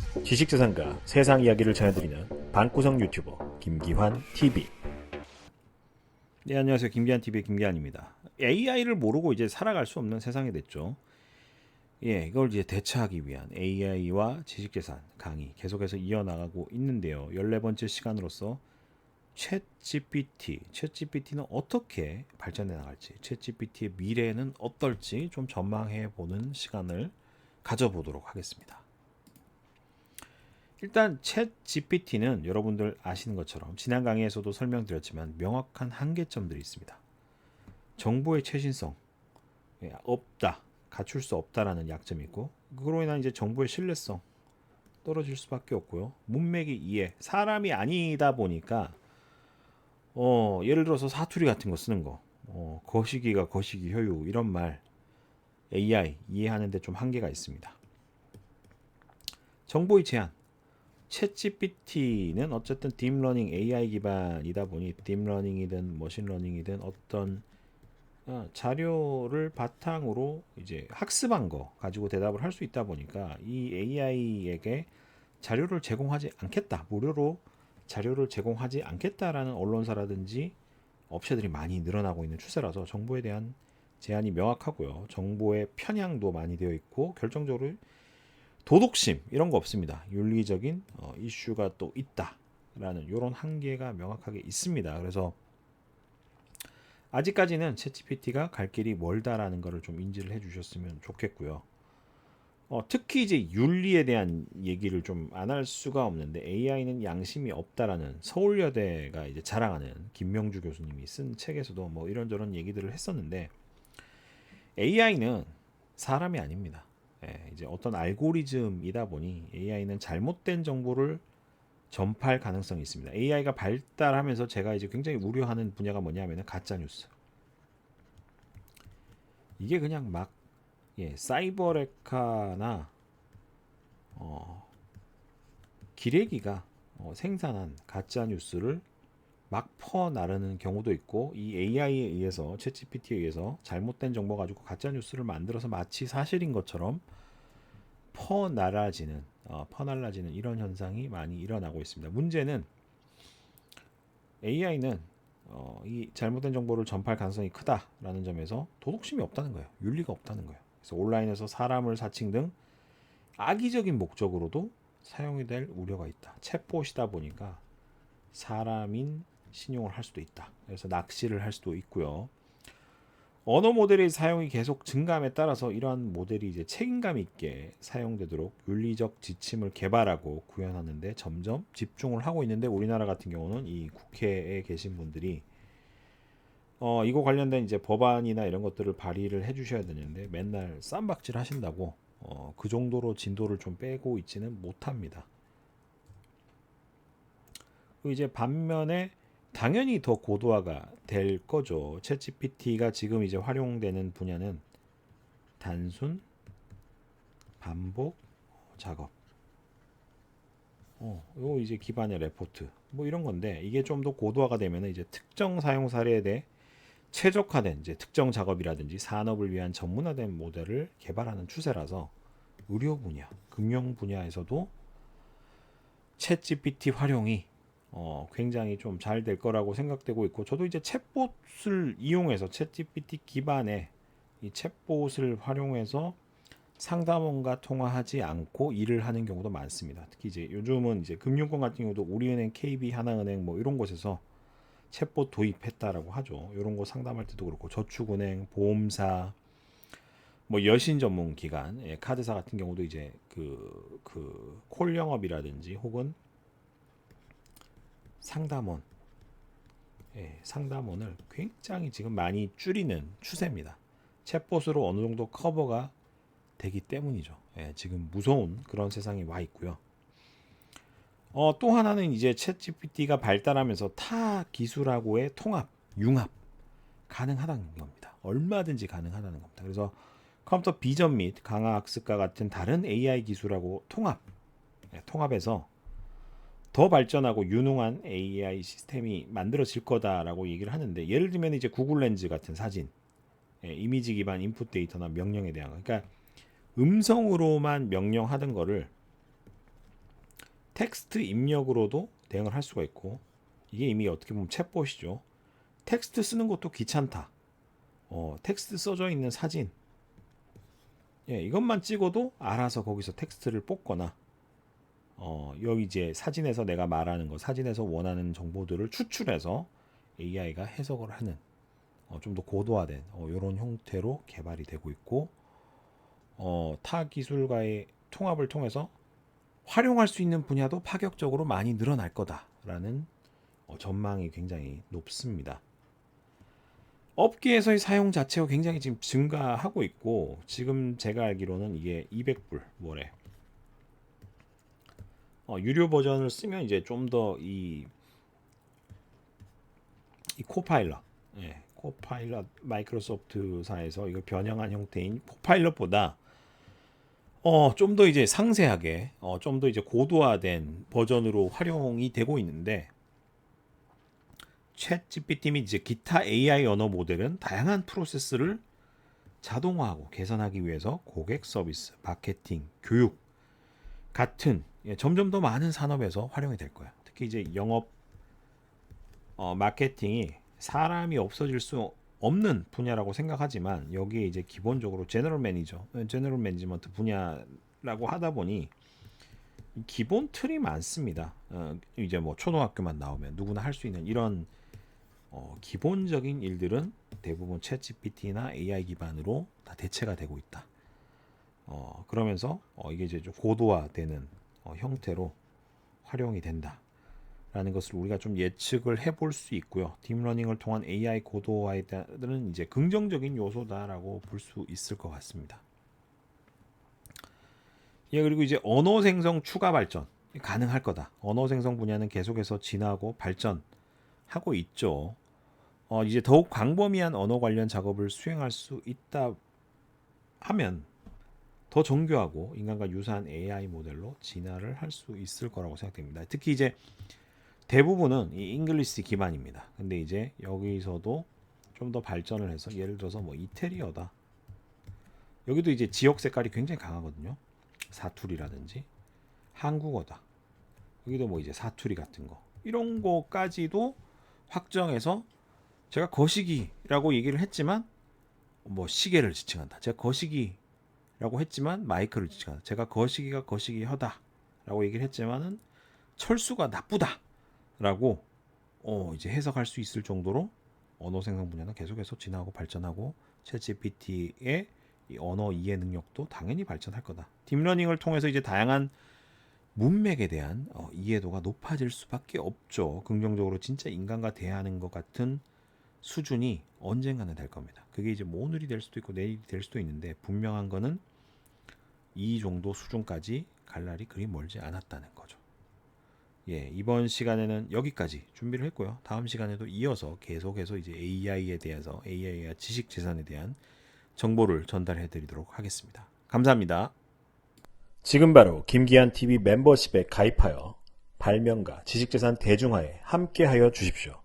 지식재산가 세상 이야기를 전해드리는 방구석 유튜버 김기환 TV. 네, 안녕하세요. 김기환 TV의 김기환입니다. AI를 모르고 이제 살아갈 수 없는 세상이 됐죠. 예, 이걸 이제 대처하기 위한 AI와 지식재산 강의 계속해서 이어나가고 있는데요. 14번째 시간으로서 챗GPT는 어떻게 발전해 나갈지, 챗GPT의 미래는 어떨지 좀 전망해 보는 시간을 가져보도록 하겠습니다. 일단 챗 GPT는 여러분들 아시는 것처럼 지난 강의에서도 설명드렸지만 명확한 한계점들이 있습니다. 정보의 최신성, 없다, 갖출 수 없다라는 약점이 있고, 그로 인한 이제 정보의 신뢰성 떨어질 수밖에 없고요. 문맥의 이해, 사람이 아니다 보니까 예를 들어서 사투리 같은 거 쓰는 거, 거시기가 거시기 효유 이런 말 AI 이해하는데 좀 한계가 있습니다. 정보의 제한, 챗GPT는 어쨌든 딥러닝 AI 기반이다 보니 딥러닝이든 머신러닝이든 어떤 자료를 바탕으로 이제 학습한 거 가지고 대답을 할 수 있다 보니까 이 AI에게 자료를 제공하지 않겠다, 무료로 자료를 제공하지 않겠다라는 언론사라든지 업체들이 많이 늘어나고 있는 추세라서 정보에 대한 제한이 명확하고요. 정보의 편향도 많이 되어 있고 결정적으로 도덕심 이런 거 없습니다. 윤리적인 이슈가 또 있다라는 이런 한계가 명확하게 있습니다. 그래서 아직까지는 챗GPT가 갈 길이 멀다라는 것을 좀 인지를 해주셨으면 좋겠고요. 특히 이제 윤리에 대한 얘기를 좀 안 할 수가 없는데 AI는 양심이 없다라는 서울여대가 이제 자랑하는 김명주 교수님이 쓴 책에서도 뭐 이런저런 얘기들을 했었는데 AI는 사람이 아닙니다. 이제 어떤 알고리즘이다 보니 AI는 잘못된 정보를 전파할 가능성이 있습니다. AI가 발달하면서 제가 이제 굉장히 우려하는 분야가 뭐냐면은 가짜 뉴스. 이게 그냥 막 사이버레카나 기레기가 생산한 가짜 뉴스를 막 퍼나르는 경우도 있고 이 AI에 의해서 챗GPT에 의해서 잘못된 정보 가지고 가짜 뉴스를 만들어서 마치 사실인 것처럼 퍼날라지는 이런 현상이 많이 일어나고 있습니다. 문제는 AI는 이 잘못된 정보를 전파할 가능성이 크다라는 점에서 도덕심이 없다는 거예요. 윤리가 없다는 거예요. 그래서 온라인에서 사람을 사칭 등 악의적인 목적으로도 사용이 될 우려가 있다. 챗봇이다 보니까 사람인 신용을 할 수도 있다. 그래서 낚시를 할 수도 있고요. 언어 모델의 사용이 계속 증가함에 따라서 이러한 모델이 이제 책임감 있게 사용되도록 윤리적 지침을 개발하고 구현하는데 점점 집중을 하고 있는데 우리나라 같은 경우는 이 국회에 계신 분들이 이거 관련된 이제 법안이나 이런 것들을 발의를 해주셔야 되는데 맨날 쌈박질 하신다고 그 정도로 진도를 좀 빼고 있지는 못합니다. 이제 반면에 당연히 더 고도화가 될 거죠. 챗GPT가 지금 이제 활용되는 분야는 단순 반복 작업. 요 이제 기반의 레포트 뭐 이런 건데 이게 좀 더 고도화가 되면 이제 특정 사용 사례에 대해 최적화된 이제 특정 작업이라든지 산업을 위한 전문화된 모델을 개발하는 추세라서 의료 분야, 금융 분야에서도 챗GPT 활용이 굉장히 좀 잘 될 거라고 생각되고 있고 저도 이제 챗봇을 이용해서 챗GPT 기반의 이 챗봇을 활용해서 상담원과 통화하지 않고 일을 하는 경우도 많습니다. 특히 이제 요즘은 이제 금융권 같은 경우도 우리은행, KB, 하나은행 뭐 이런 곳에서 챗봇 도입했다라고 하죠. 이런 거 상담할 때도 그렇고 저축은행, 보험사, 뭐 여신 전문 기관, 카드사 같은 경우도 이제 그 콜 영업이라든지 혹은 상담원, 상담원을 굉장히 지금 많이 줄이는 추세입니다. 챗봇으로 어느 정도 커버가 되기 때문이죠. 지금 무서운 그런 세상이 와 있고요. 또 하나는 이제 챗GPT가 발달하면서 타 기술하고의 통합, 융합 가능하다는 겁니다. 얼마든지 가능하다는 겁니다. 그래서 컴퓨터 비전 및 강화 학습과 같은 다른 AI 기술하고 통합해서 더 발전하고 유능한 AI 시스템이 만들어질 거다라고 얘기를 하는데 예를 들면 이제 구글 렌즈 같은 사진, 이미지 기반 인풋 데이터나 명령에 대한 거. 그러니까 음성으로만 명령하던 거를 텍스트 입력으로도 대응을 할 수가 있고, 이게 이미 어떻게 보면 챗봇이죠. 텍스트 쓰는 것도 귀찮다. 텍스트 써져 있는 사진, 이것만 찍어도 알아서 거기서 텍스트를 뽑거나, 여기 이제 사진에서 내가 말하는 거, 사진에서 원하는 정보들을 추출해서 AI가 해석을 하는 좀 더 고도화된 이런 형태로 개발이 되고 있고, 타 기술과의 통합을 통해서 활용할 수 있는 분야도 파격적으로 많이 늘어날 거다라는 전망이 굉장히 높습니다. 업계에서의 사용 자체가 굉장히 지금 증가하고 있고, 지금 제가 알기로는 이게 200불 월에 유료 버전을 쓰면 이제 좀 더 이 코파일럿, 코파일럿 마이크로소프트사에서 이걸 변형한 형태인 코파일럿보다 좀 더 이제 상세하게 좀 더 이제 고도화된 버전으로 활용이 되고 있는데, 챗 GPT 및 이제 기타 AI 언어 모델은 다양한 프로세스를 자동화하고 개선하기 위해서 고객 서비스, 마케팅, 교육 같은 점점 더 많은 산업에서 활용이 될 거야. 특히 이제 영업 마케팅이 사람이 없어질 수 없는 분야라고 생각하지만, 여기에 이제 기본적으로 제너럴 매니지먼트 분야라고 하다 보니 기본 틀이 많습니다. 이제 뭐 초등학교만 나오면 누구나 할 수 있는 이런 기본적인 일들은 대부분 챗 GPT나 AI 기반으로 다 대체가 되고 있다. 그러면서 이게 이제 좀 고도화되는 형태로 활용이 된다라는 것을 우리가 좀 예측을 해볼 수 있고요. 딥러닝을 통한 AI 고도화에 따른 이제 긍정적인 요소다라고 볼 수 있을 것 같습니다. 그리고 이제 언어 생성 추가 발전 가능할 거다. 언어 생성 분야는 계속해서 진화하고 발전하고 있죠. 이제 더욱 광범위한 언어 관련 작업을 수행할 수 있다 하면 더 정교하고 인간과 유사한 AI 모델로 진화를 할 수 있을 거라고 생각됩니다. 특히 이제 대부분은 이 잉글리시 기반입니다. 근데 이제 여기서도 좀 더 발전을 해서, 예를 들어서 뭐 이태리어다. 여기도 이제 지역 색깔이 굉장히 강하거든요. 사투리라든지 한국어다. 여기도 뭐 이제 사투리 같은 거, 이런 거까지도 확정해서, 제가 거시기라고 얘기를 했지만 뭐 시계를 지칭한다. 제가 거시기라고 했지만 마이크를 지칭한다. 제가 거시기가 거시기하다라고 얘기를 했지만은 철수가 나쁘다라고 이제 해석할 수 있을 정도로 언어 생성 분야는 계속해서 진화하고 발전하고, 챗 GPT의 이 언어 이해 능력도 당연히 발전할 거다. 딥러닝을 통해서 이제 다양한 문맥에 대한 이해도가 높아질 수밖에 없죠. 긍정적으로 진짜 인간과 대하는 것 같은 수준이 언젠가는 될 겁니다. 그게 이제 뭐 오늘이 될 수도 있고 내일이 될 수도 있는데, 분명한 거는 이 정도 수준까지 갈 날이 그리 멀지 않았다는 거죠. 이번 시간에는 여기까지 준비를 했고요. 다음 시간에도 이어서 계속해서 이제 AI에 대해서, AI와 지식 재산에 대한 정보를 전달해 드리도록 하겠습니다. 감사합니다. 지금 바로 김기한 TV 멤버십에 가입하여 발명가 지식재산 대중화에 함께하여 주십시오.